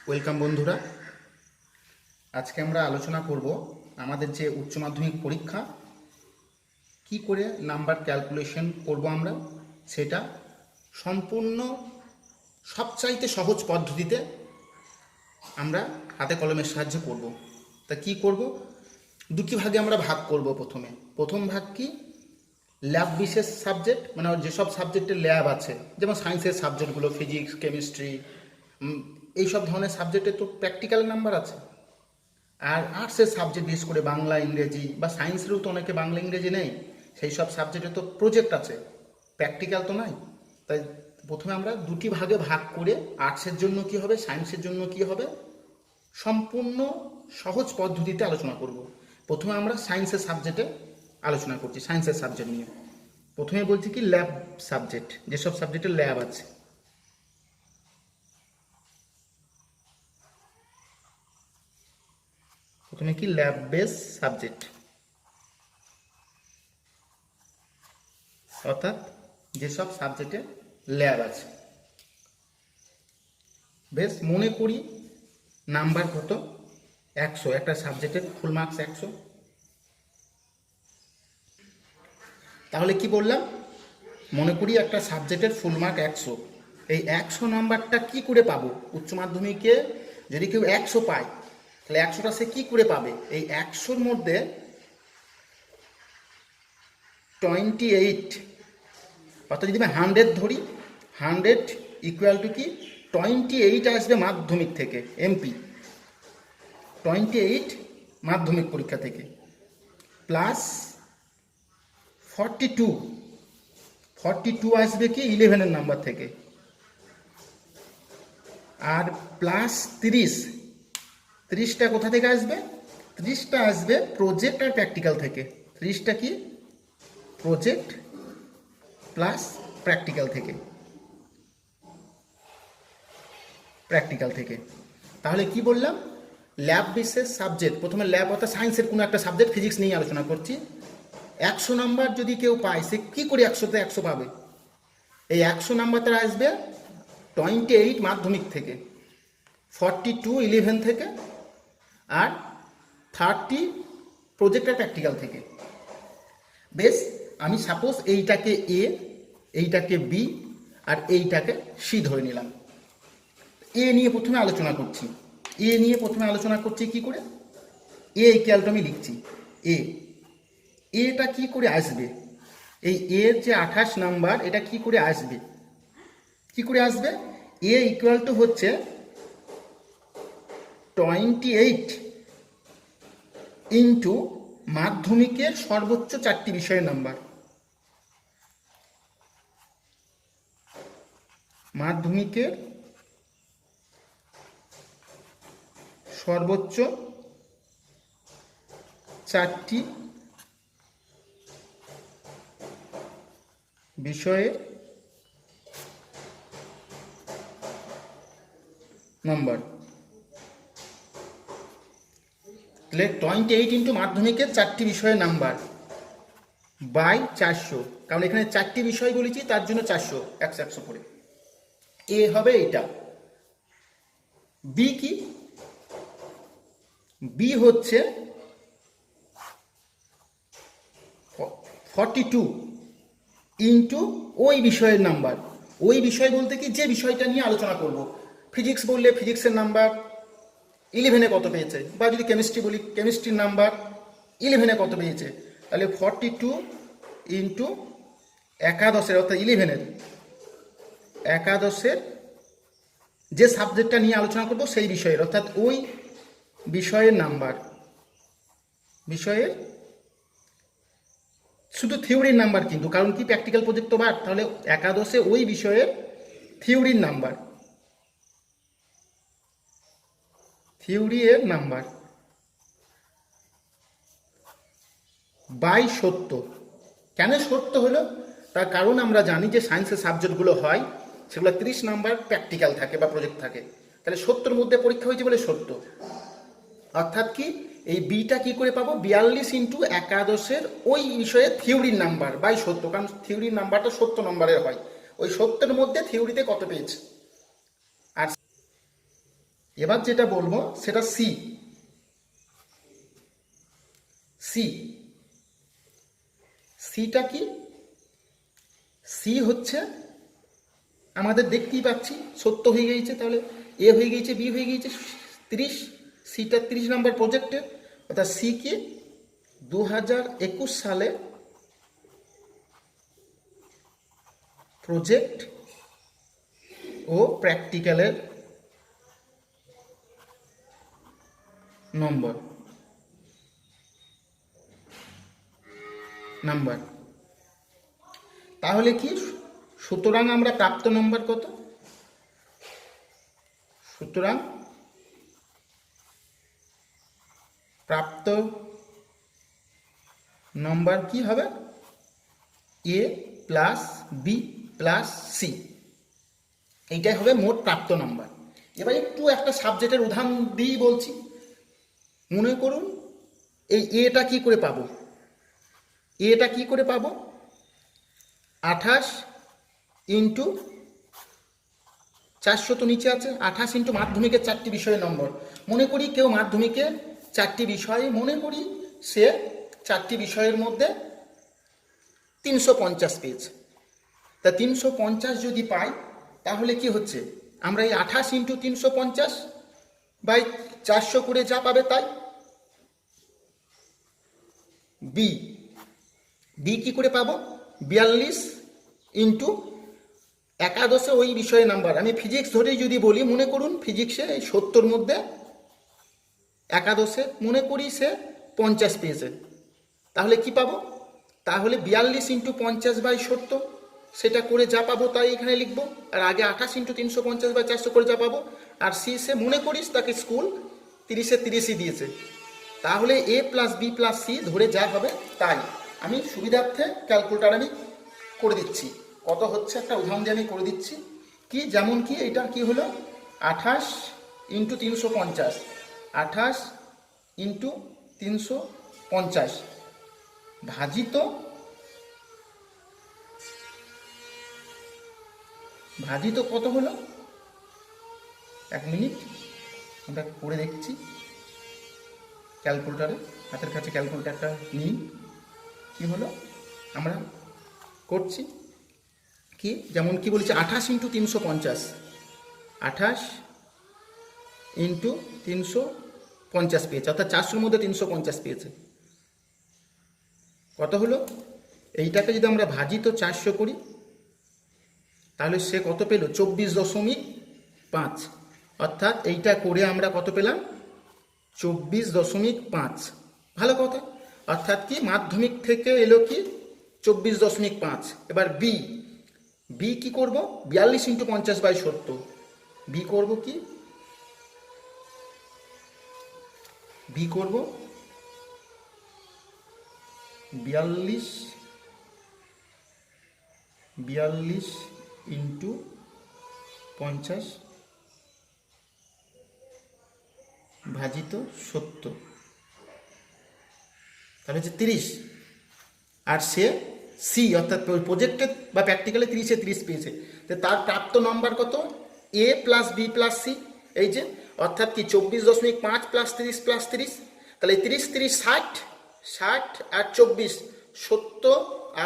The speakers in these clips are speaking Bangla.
ওয়েলকাম বন্ধুরা। আজকে আমরা আলোচনা করব আমাদের যে উচ্চ মাধ্যমিক পরীক্ষা কি করে নাম্বার ক্যালকুলেশন করব আমরা, সেটা সম্পূর্ণ সবচাইতে সহজ পদ্ধতিতে আমরা হাতে কলমের সাহায্যে করব। তা কি করব, দুটি ভাগে আমরা ভাগ করব। প্রথম ভাগ কি, ল্যাব বিশেষ সাবজেক্ট, মানে যেসব সাবজেক্টের ল্যাব আছে, যেমন সায়েন্সের সাবজেক্টগুলো ফিজিক্স, কেমিস্ট্রি, এইসব ধরনের সাবজেক্টে তো প্র্যাকটিক্যাল নাম্বার আছে। আর আর্টসের সাবজেক্ট বিশেষ করে বাংলা, ইংরেজি, বা সায়েন্সেরও তো অনেকে বাংলা ইংরেজি নেই, সেই সব সাবজেক্টে তো প্রজেক্ট আছে, প্র্যাকটিক্যাল তো নাই। তাই প্রথমে আমরা দুটি ভাগে ভাগ করে আর্টসের জন্য কি হবে, সায়েন্সের জন্য কি হবে, সম্পূর্ণ সহজ পদ্ধতিতে আলোচনা করব। প্রথমে আমরা সায়েন্সের সাবজেক্টে আলোচনা করছি, সায়েন্সের সাবজেক্ট নিয়ে। প্রথমে বলছি কি, ল্যাব সাবজেক্ট, যেসব সাবজেক্টের ল্যাব আছে। প্রথমে কি, ল্যাব বেস সাবজেক্ট, অর্থাৎ যেসব সাবজেক্টে ল্যাব আছে। বেশ, মনে করি নাম্বার কত, 100, একটা সাবজেক্টের ফুল মার্কস 100। তাহলে কি বললাম, মনে করি একটা সাবজেক্টের ফুল মার্ক 100। এই 100 নাম্বারটা কি করে পাবো? উচ্চ মাধ্যমিকে যদি কেউ 100 পায়, তাহলে 100টা সে কি করে পাবে? এই 100-র মধ্যে 28, অর্থাৎ যদি আমি 100 ধরি, 100 ইকুয়াল টু কি, 28 আসবে মাধ্যমিক থেকে, এমপি 28 মাধ্যমিক পরীক্ষা থেকে, প্লাস 42 আসবে কি 11-এর নাম্বার থেকে, আর প্লাস 30টা কোথা থেকে আসবে? 30টা আসবে প্রজেক্ট আর প্র্যাকটিক্যাল থেকে। 30টা কি, প্রজেক্ট প্লাস প্র্যাকটিক্যাল থেকে। তাহলে কি বললাম, ল্যাব বিশেষ সাবজেক্ট, প্রথমে ল্যাব অর্থাৎ সায়েন্সের কোনো একটা সাবজেক্ট, ফিজিক্স নিয়ে আলোচনা করছি। 100 নাম্বার যদি কেউ পায়, সে কী করে 100তে 100 পাবে? এই 100 নাম্বারটা আসবে 28 মাধ্যমিক থেকে, 42 11 থেকে, আর 30 প্রজেক্ট আর প্র্যাকটিক্যাল থেকে। বেশ, আমি সাপোজ এইটাকে এ, এইটাকে বি, আর এইটাকে সি ধরে নিলাম। এ নিয়ে প্রথমে আলোচনা করছি কি করে, এ ইকুয়ালটা আমি লিখছি এটা কি করে আসবে? এই এর যে 28 নাম্বার, এটা কি করে আসবে? এ ইকুয়াল টু হচ্ছে 28 ইন্টু মাধ্যমিকের সর্বোচ্চ 4টি বিষয়ের নাম্বার। মাধ্যমিকের সর্বোচ্চ 4টি বিষয়ের নাম্বার। তাহলে 28 ইন্টু মাধ্যমিকের 4টি বিষয়ের নাম্বার বাই 400, কারণ এখানে 4টি বিষয় বলেছি, তার জন্য 400, 100 করে। এ হবে এটা। বি কি, বি হচ্ছে 42 ইন্টু ওই বিষয়ের নাম্বার। ওই বিষয় বলতে কি, যে বিষয়টা নিয়ে আলোচনা করব। ফিজিক্স বললে ফিজিক্সের নাম্বার 11-এ কত পেয়েছে, বা যদি কেমিস্ট্রি বলি, কেমিস্ট্রির নাম্বার 11-এ কত পেয়েছে। তাহলে 42 ইন্টু 11-এর, অর্থাৎ 11-এর, 11-এর যে সাবজেক্টটা নিয়ে আলোচনা করব সেই বিষয়ের, অর্থাৎ ওই বিষয়ের নাম্বার, বিষয়ের শুধু থিওরির নাম্বার কিন্তু, কারণ কি প্র্যাকটিক্যাল প্রজেক্ট তো বাদ। তাহলে 11-এ ওই বিষয়ের থিওরির নাম্বার, থিওরি এর নাম্বার বাই 70। কেন 70 হলো? তার কারণ আমরা জানি যে সায়েন্সের সাবজেক্টগুলো হয়, সেগুলো 30 নাম্বার প্র্যাকটিক্যাল থাকে বা প্রজেক্ট থাকে। তাহলে 70-র মধ্যে পরীক্ষা হয়েছে বলে 70, অর্থাৎ কি এই বিটা কি করে পাবো, 42 ইন্টু 11-এর ওই বিষয়ে থিওরির নাম্বার বাই 70, কারণ থিওরির নাম্বারটা 70 নম্বরের হয়। ওই 70-র মধ্যে থিওরিতে কত পেয়েছে, আর এবার যেটা বলবো সেটা সি। সি, সিটা কি? সি হচ্ছে আমাদের দেখতেই পাচ্ছি 70 হয়ে গিয়েছে, তাহলে এ হয়ে গিয়েছে, বি হয়ে গিয়েছে 30, সিটা 30 নম্বর প্রজেক্টে। অর্থাৎ সি কি 2021 সালে প্রজেক্ট ও প্র্যাকটিক্যালের নাম্বার। তাহলে কি, সুতরাং আমরা প্রাপ্ত নম্বর কত? সুতরাং প্রাপ্ত নম্বর কি হবে? এ প্লাস বি প্লাস সি, এইটাই হবে মোট প্রাপ্ত নম্বর। এবার একটু একটা সাবজেক্টের উদাহরণ দিয়েই বলছি। মনে করুন এই এটা কি করে পাবো? এটা কি করে পাবো? 28 ইন্টু 400 তো নিচে আছে, 28 ইন্টু মাধ্যমিকের 4টি বিষয়ের নম্বর। মনে করি কেউ মাধ্যমিকের 4টি বিষয়ে, মনে করি সে 4টি বিষয়ের মধ্যে 350 পেয়েছে। তা 350 যদি পাই তাহলে কি হচ্ছে, আমরা এই 28 ইন্টু 350 বাই 400 করে যা পাবে তাই। বি, বি কি করে পাবো? 42 ইন্টু একাদশে ওই বিষয়ের নাম্বার। আমি ফিজিক্স ধরেই যদি বলি, মনে করুন ফিজিক্সে এই 70 মধ্যে একাদশে মনে করি সে 50 পেয়েছে, তাহলে কি পাবো? তাহলে 42 ইন্টু 50 বাই 70, সেটা করে যা পাবো তাই এখানে লিখবো। আর আগে 28 ইন্টু 350 বাই 400 করে যা পাবো। আর সি সে মনে করিস তাকে স্কুল 30-এ 30ই দিয়েছে, তাহলে এ প্লাস বি প্লাস সি ধরে যা হবে তাই। আমি সুবিধার্থে ক্যালকুলেটার আমি করে দিচ্ছি, কত হচ্ছে একটা উদাহরণ দিয়ে আমি করে দিচ্ছি। কি, যেমন কি এটা কি হলো 28 ইন্টু 350, 28 ইন্টু 350 ভাজিত কত হলো? 1 মিনিট আমরা করে দেখছি ক্যালকুলেটারে, হাতের কাছে ক্যালকুলেটারটা নিই। কি হলো আমরা করছি কি, যেমন কি বলেছি 28 ইন্টু 350, 28 ইন্টু 350 পেয়েছে, অর্থাৎ 400-র মধ্যে 350 পেয়েছে। কত হলো? এইটাকে যদি আমরা ভাজিত 400 করি তাহলে সে কত পেল? 24.5। অর্থাৎ এইটা করে আমরা কত পেলাম? 24.5। ভালো কথা। অর্থাৎ কি মাধ্যমিক থেকে এলো কি 24.5। এবার বি, বি কি করব? 42 ইন্টু 50 বাই 70। বি করব কি? বি করব 42 ইন্টু 50 ভাজিত 70, তাহলে হচ্ছে 30। আর সে সি অর্থাৎ প্রজেক্টে বা প্র্যাকটিক্যালে 30-এ 30 পেয়েছে, তো তার প্রাপ্ত নম্বর কত? এ প্লাস বি প্লাস সি। এই যে অর্থাৎ কি 24.5 প্লাস 30 প্লাস 30, তাহলে 30 30 60, 60 আর 24 70,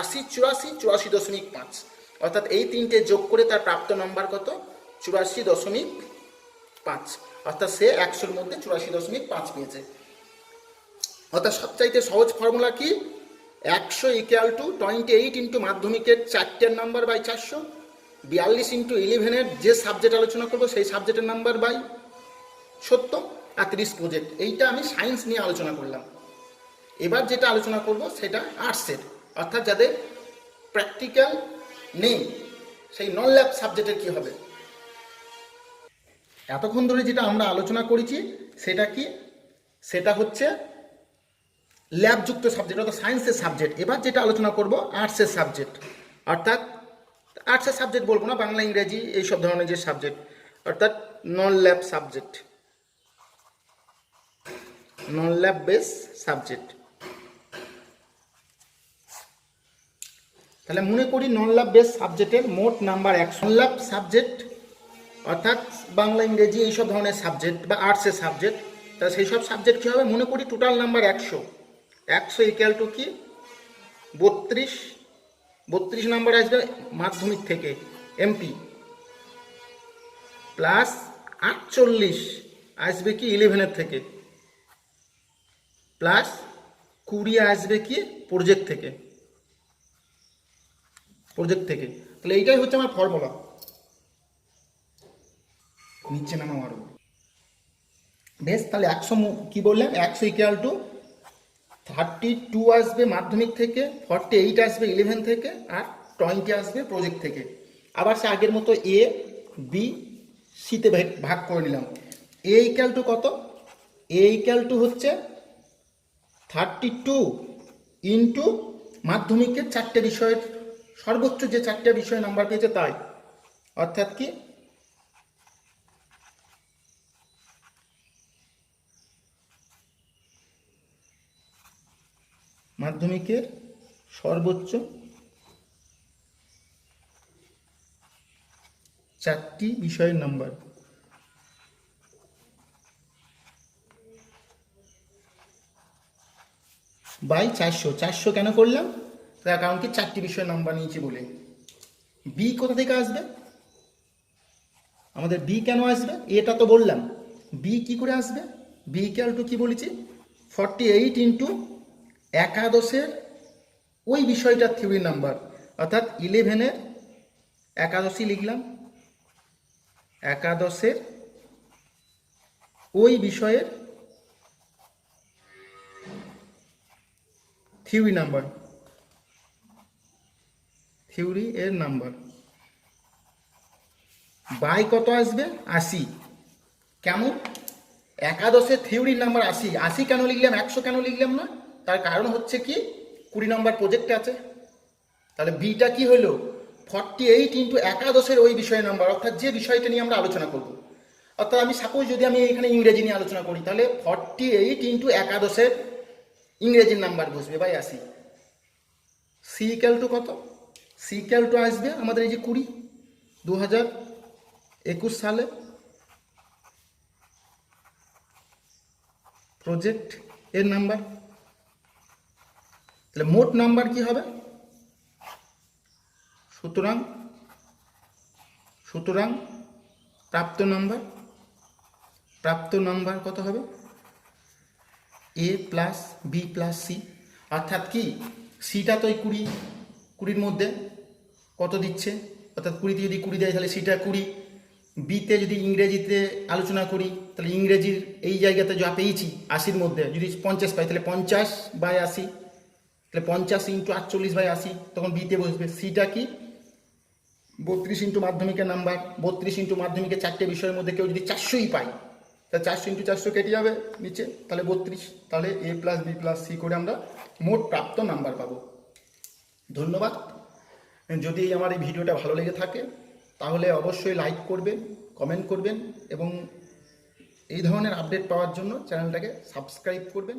80 84, 84.5। অর্থাৎ এই তিনটে যোগ করে তার প্রাপ্ত নম্বর কত? 84.5। অর্থাৎ সে 100-র মধ্যে 84.5 পেয়েছে। অর্থাৎ সবচাইতে সহজ ফর্মুলা কি? 100 ইকুয়াল টু 28 ইন্টু মাধ্যমিকের 4টের নাম্বার বাই 400, 42 ইন্টু 11-এর যে সাবজেক্ট আলোচনা করবো সেই সাবজেক্টের নাম্বার বাই 70, আর 30 প্রজেক্ট। এইটা আমি সায়েন্স নিয়ে আলোচনা করলাম। এবার যেটা আলোচনা করব সেটা আর্টসের, অর্থাৎ যাদের প্র্যাকটিক্যাল নেই সেই নন ল্যাব সাবজেক্টের কি হবে। এতক্ষণ ধরে যেটা আমরা আলোচনা করেছি সেটা কি? সেটা হচ্ছে ল্যাবযুক্ত সাবজেক্ট, অর্থাৎ সায়েন্সের সাবজেক্ট। এবার যেটা আলোচনা করব আর্টসের সাবজেক্ট, অর্থাৎ আর্টসের সাবজেক্ট বলবো না, বাংলা ইংরেজি এইসব ধরনের যে সাবজেক্ট, অর্থাৎ নন ল্যাব সাবজেক্ট, নন ল্যাব বেস সাবজেক্ট। তাহলে মনে করি নন ল্যাব বেস সাবজেক্টের মোট নাম্বার 100। নন ল্যাব সাবজেক্ট অর্থাৎ বাংলা ইংরেজি এইসব ধরনের সাবজেক্ট বা আর্টসের সাবজেক্ট, তা সেই সব সাবজেক্ট কী হবে মনে করি টোটাল নাম্বার 100। 100 ইকুয়াল টু কি 32। 32 নাম্বার আসবে মাধ্যমিক থেকে এমপি, প্লাস 48 আসবে কি 11-এর থেকে, প্লাস 20 আসবে কি প্রজেক্ট থেকে। তাহলে এইটাই হচ্ছে আমার ফর্মুলা। নিচে নামা আরো বেশ, তাহলে 100 কি বললাম 100 ইকুয়াল টু 32 আসবে মাধ্যমিক থেকে, 48 আসবে 11 থেকে, আর 20 আসবে প্রজেক্ট থেকে। আবার সে আগের মতো এ বি সিতে ভাগ করে নিলাম। এ ইকুয়াল টু কত? এ ইকুয়াল টু হচ্ছে 32 ইন্টু মাধ্যমিকের 4টে বিষয়ের সর্বোচ্চ যে 4টে বিষয় নাম্বার পেয়েছে তাই, অর্থাৎ কি মাধ্যমিকের সর্বোচ্চ 4টি বিষয়ের নাম্বার। বাই 400 কেন করলাম? তার কারণ কি 4টি বিষয়ের নাম্বার নিয়েছি বলে। বি কোথা থেকে আসবে? আমাদের বি কেন আসবে এটা তো বললাম। বি কি করে আসবে? বি ইকুয়াল টু কি বলেছি 48 ইন্টু একাদশের ওই বিষয়টার থিওরি নাম্বার, অর্থাৎ 11-এর একাদশী লিখলাম, একাদশের ওই বিষয়ের থিওরি নাম্বার, থিওরি এর নাম্বার বাই কত আসবে 80। কেমন? একাদশের থিওরির নাম্বার 80। 80 কেন লিখলাম, 100 কেন লিখলাম না? তার কারণ হচ্ছে কি 20 নম্বর প্রজেক্টে আছে। তাহলে বিটা কি হলো 48 ইন্টু একাদশের ওই বিষয়ের নাম্বার, অর্থাৎ যে বিষয়টা নিয়ে আমরা আলোচনা করব। অর্থাৎ আমি সাপোজ যদি আমি এখানে ইংরেজি নিয়ে আলোচনা করি তাহলে 48 ইন্টু একাদশের ইংরেজির নাম্বার বসবে বাই 80। সি ইকুয়াল টু কত? সি ইকুয়াল টু আসবে আমাদের এই যে 20 2021 সালে প্রজেক্ট এর নাম্বার। তাহলে মোট নাম্বার কি হবে? সুতরাং প্রাপ্ত নাম্বার কত হবে? এ প্লাস বি প্লাস সি। অর্থাৎ কি সিটা তো এই 20-20-র মধ্যে কত দিচ্ছে, অর্থাৎ 20তে যদি 20 দেয় তাহলে সিটা 20। বিতে যদি ইংরেজিতে আলোচনা করি তাহলে ইংরেজির এই জায়গাতে যা পেয়েছি 80-র মধ্যে যদি 50 পাই তাহলে 50/80, তাহলে 50 ইন্টু 48/80, তখন বিতে বসবে। সিটা কি 32 ইন্টু মাধ্যমিকের নাম্বার, 32 ইন্টু মাধ্যমিকের 4টে বিষয়ের মধ্যে কেউ যদি 400ই পায় তাহলে 400 ইন্টু 400 কেটে যাবে নিচে, তাহলে 32। তাহলে এ প্লাস বি প্লাস সি করে আমরা মোট প্রাপ্ত নাম্বার পাবো। ধন্যবাদ। যদি আমার এই ভিডিওটা ভালো লেগে থাকে তাহলে অবশ্যই লাইক করবেন, কমেন্ট করবেন এবং এই ধরনের আপডেট পাওয়ার জন্য চ্যানেলটাকে সাবস্ক্রাইব করবেন।